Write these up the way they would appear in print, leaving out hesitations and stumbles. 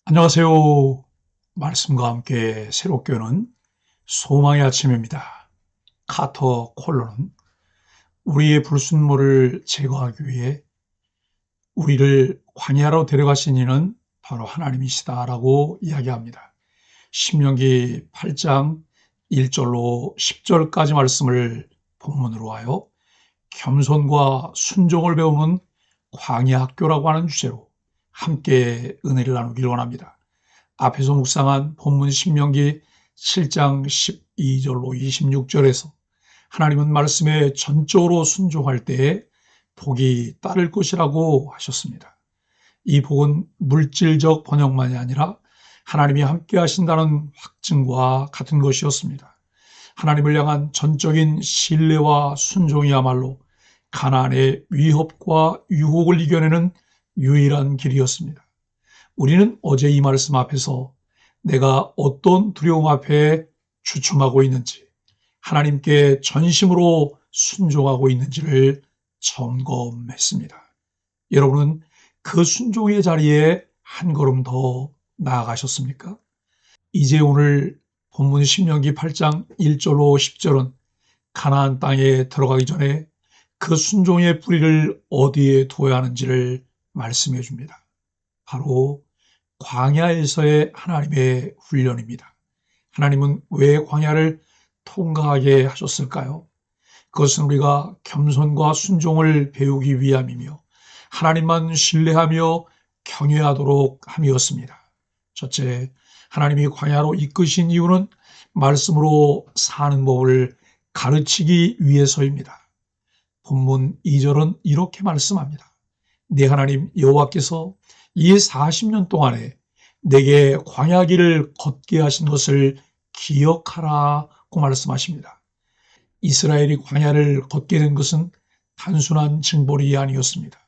안녕하세요. 말씀과 함께 새롭게 오는 소망의 아침입니다. 카터 콜로는 우리의 불순물을 제거하기 위해 우리를 광야로 데려가신 이는 바로 하나님이시다라고 이야기합니다. 신명기 8장 1절로 10절까지 말씀을 본문으로 하여 겸손과 순종을 배우는 광야 학교라고 하는 주제로 함께 은혜를 나누길 원합니다. 앞에서 묵상한 본문 신명기 7장 12절로 26절에서 하나님은 말씀에 전적으로 순종할 때에 복이 따를 것이라고 하셨습니다. 이 복은 물질적 번영만이 아니라 하나님이 함께 하신다는 확증과 같은 것이었습니다. 하나님을 향한 전적인 신뢰와 순종이야말로 가나안의 위협과 유혹을 이겨내는 유일한 길이었습니다. 우리는 어제 이 말씀 앞에서 내가 어떤 두려움 앞에 주춤하고 있는지, 하나님께 전심으로 순종하고 있는지를 점검했습니다. 여러분은 그 순종의 자리에 한 걸음 더 나아가셨습니까? 이제 오늘 본문 신명기 8장 1절로 10절은 가나안 땅에 들어가기 전에 그 순종의 뿌리를 어디에 둬야 하는지를 말씀해 줍니다. 바로 광야에서의 하나님의 훈련입니다. 하나님은 왜 광야를 통과하게 하셨을까요? 그것은 우리가 겸손과 순종을 배우기 위함이며 하나님만 신뢰하며 경외하도록 함이었습니다. 첫째, 하나님이 광야로 이끄신 이유는 말씀으로 사는 법을 가르치기 위해서입니다. 본문 2절은 이렇게 말씀합니다. 네 하나님 여호와께서 이 40년 동안에 내게 광야 길을 걷게 하신 것을 기억하라고 말씀하십니다. 이스라엘이 광야를 걷게 된 것은 단순한 징벌이 아니었습니다.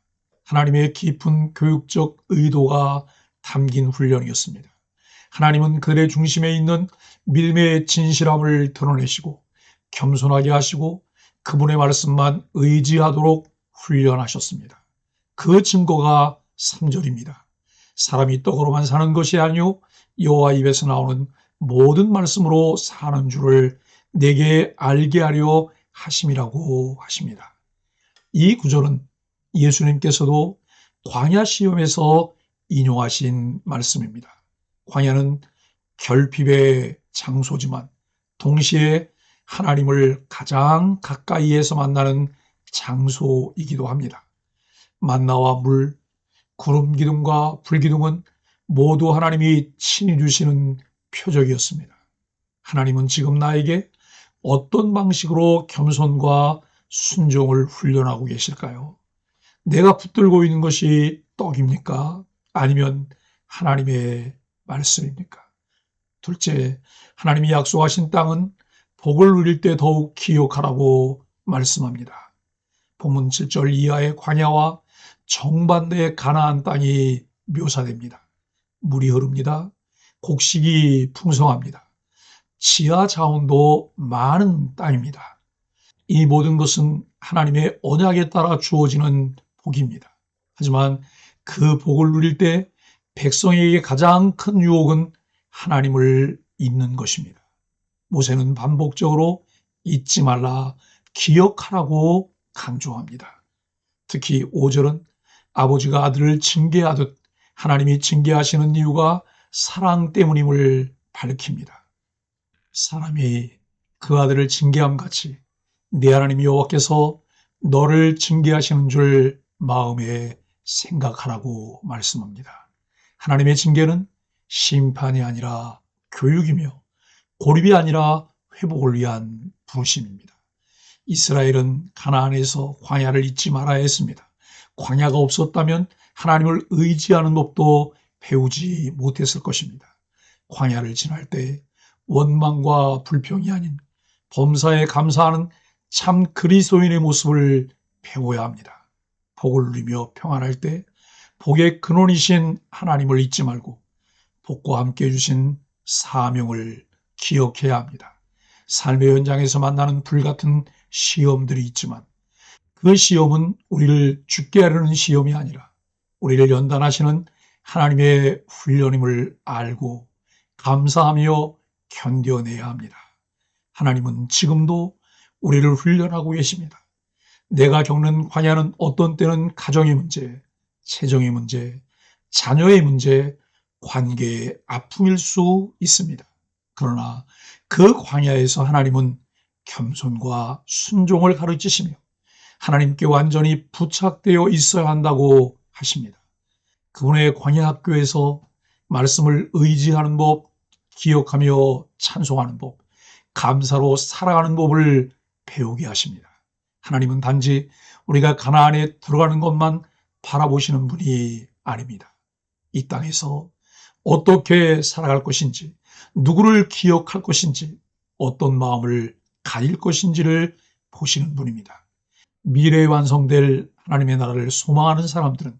하나님의 깊은 교육적 의도가 담긴 훈련이었습니다. 하나님은 그들의 중심에 있는 믿음의 진실함을 드러내시고 겸손하게 하시고 그분의 말씀만 의지하도록 훈련하셨습니다. 그 증거가 3절입니다. 사람이 떡으로만 사는 것이 아니요 여호와 입에서 나오는 모든 말씀으로 사는 줄을 내게 알게 하려 하심이라고 하십니다. 이 구절은 예수님께서도 광야 시험에서 인용하신 말씀입니다. 광야는 결핍의 장소지만 동시에 하나님을 가장 가까이에서 만나는 장소이기도 합니다. 만나와 물, 구름 기둥과 불 기둥은 모두 하나님이 친히 주시는 표적이었습니다. 하나님은 지금 나에게 어떤 방식으로 겸손과 순종을 훈련하고 계실까요? 내가 붙들고 있는 것이 떡입니까? 아니면 하나님의 말씀입니까? 둘째, 하나님이 약속하신 땅은 복을 누릴 때 더욱 기억하라고 말씀합니다. 본문 7절 이하의 광야와 정반대의 가나안 땅이 묘사됩니다. 물이 흐릅니다. 곡식이 풍성합니다. 지하 자원도 많은 땅입니다. 이 모든 것은 하나님의 언약에 따라 주어지는 복입니다. 하지만 그 복을 누릴 때 백성에게 가장 큰 유혹은 하나님을 잊는 것입니다. 모세는 반복적으로 잊지 말라, 기억하라고 강조합니다. 특히 5절은 아버지가 아들을 징계하듯 하나님이 징계하시는 이유가 사랑 때문임을 밝힙니다. 사람이 그 아들을 징계함 같이 네 하나님 여호와께서 너를 징계하시는 줄 마음에 생각하라고 말씀합니다. 하나님의 징계는 심판이 아니라 교육이며 고립이 아니라 회복을 위한 부르심입니다. 이스라엘은 가나안에서 광야를 잊지 말아야 했습니다. 광야가 없었다면 하나님을 의지하는 법도 배우지 못했을 것입니다. 광야를 지날 때 원망과 불평이 아닌 범사에 감사하는 참 그리스도인의 모습을 배워야 합니다. 복을 누리며 평안할 때 복의 근원이신 하나님을 잊지 말고 복과 함께 해주신 사명을 기억해야 합니다. 삶의 현장에서 만나는 불같은 시험들이 있지만 그 시험은 우리를 죽게 하려는 시험이 아니라 우리를 연단하시는 하나님의 훈련임을 알고 감사하며 견뎌내야 합니다. 하나님은 지금도 우리를 훈련하고 계십니다. 내가 겪는 광야는 어떤 때는 가정의 문제, 재정의 문제, 자녀의 문제, 관계의 아픔일 수 있습니다. 그러나 그 광야에서 하나님은 겸손과 순종을 가르치시며 하나님께 완전히 부착되어 있어야 한다고 하십니다. 그분의 광야 학교에서 말씀을 의지하는 법, 기억하며 찬송하는 법, 감사로 살아가는 법을 배우게 하십니다. 하나님은 단지 우리가 가나안에 들어가는 것만 바라보시는 분이 아닙니다. 이 땅에서 어떻게 살아갈 것인지, 누구를 기억할 것인지, 어떤 마음을 가질 것인지를 보시는 분입니다. 미래에 완성될 하나님의 나라를 소망하는 사람들은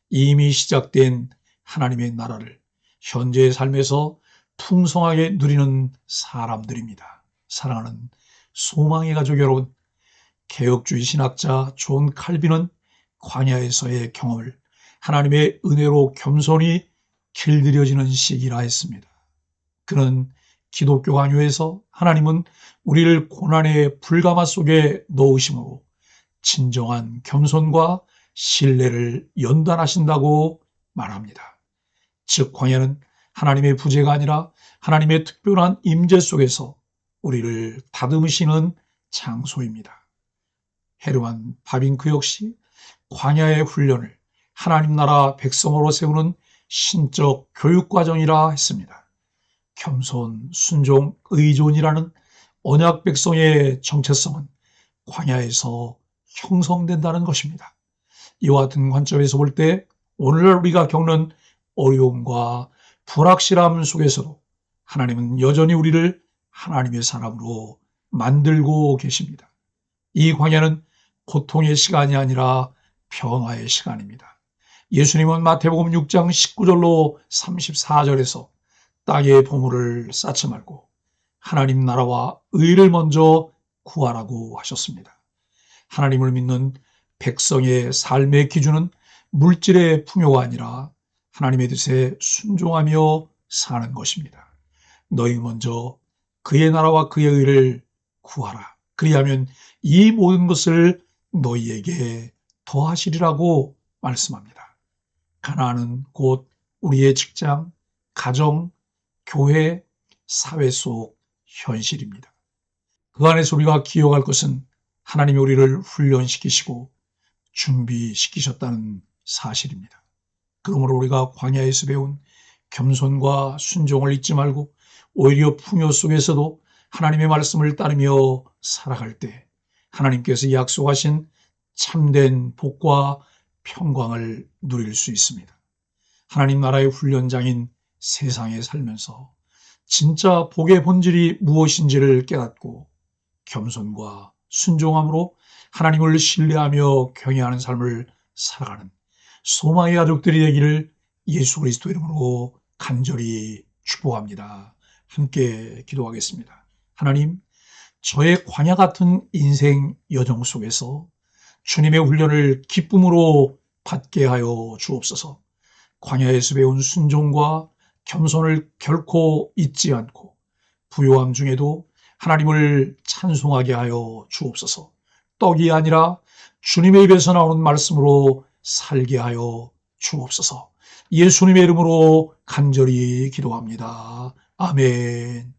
이미 시작된 하나님의 나라를 현재의 삶에서 풍성하게 누리는 사람들입니다. 사랑하는 소망의 가족 여러분, 개혁주의 신학자 존 칼빈은 광야에서의 경험을 하나님의 은혜로 겸손히 길들여지는 시기라 했습니다. 그는 기독교 강요에서 하나님은 우리를 고난의 불가마 속에 넣으심으로 진정한 겸손과 신뢰를 연단하신다고 말합니다. 즉 광야는 하나님의 부재가 아니라 하나님의 특별한 임재 속에서 우리를 다듬으시는 장소입니다. 헤르만 바빙크 역시 광야의 훈련을 하나님 나라 백성으로 세우는 신적 교육과정이라 했습니다. 겸손, 순종, 의존이라는 언약 백성의 정체성은 광야에서 형성된다는 것입니다. 이와 같은 관점에서 볼 때 오늘날 우리가 겪는 어려움과 불확실함 속에서도 하나님은 여전히 우리를 하나님의 사람으로 만들고 계십니다. 이 광야는 고통의 시간이 아니라 평화의 시간입니다. 예수님은 마태복음 6장 19절로 34절에서 땅의 보물을 쌓지 말고 하나님 나라와 의를 먼저 구하라고 하셨습니다. 하나님을 믿는 백성의 삶의 기준은 물질의 풍요가 아니라 하나님의 뜻에 순종하며 사는 것입니다. 너희 먼저 그의 나라와 그의 의를 구하라. 그리하면 이 모든 것을 너희에게 더하시리라고 말씀합니다. 가나안은 곧 우리의 직장, 가정, 교회, 사회 속 현실입니다. 그 안에서 우리가 기억할 것은 하나님이 우리를 훈련시키시고 준비시키셨다는 사실입니다. 그러므로 우리가 광야에서 배운 겸손과 순종을 잊지 말고 오히려 풍요 속에서도 하나님의 말씀을 따르며 살아갈 때 하나님께서 약속하신 참된 복과 평강을 누릴 수 있습니다. 하나님 나라의 훈련장인 세상에 살면서 진짜 복의 본질이 무엇인지를 깨닫고 겸손과 순종함으로 하나님을 신뢰하며 경외하는 삶을 살아가는 소망의 가족들이 되기를 예수 그리스도 이름으로 간절히 축복합니다. 함께 기도하겠습니다. 하나님, 저의 광야 같은 인생 여정 속에서 주님의 훈련을 기쁨으로 받게 하여 주옵소서. 광야에서 배운 순종과 겸손을 결코 잊지 않고 부요함 중에도 하나님을 찬송하게 하여 주옵소서. 떡이 아니라 주님의 입에서 나오는 말씀으로 살게 하여 주옵소서. 예수님의 이름으로 간절히 기도합니다. 아멘.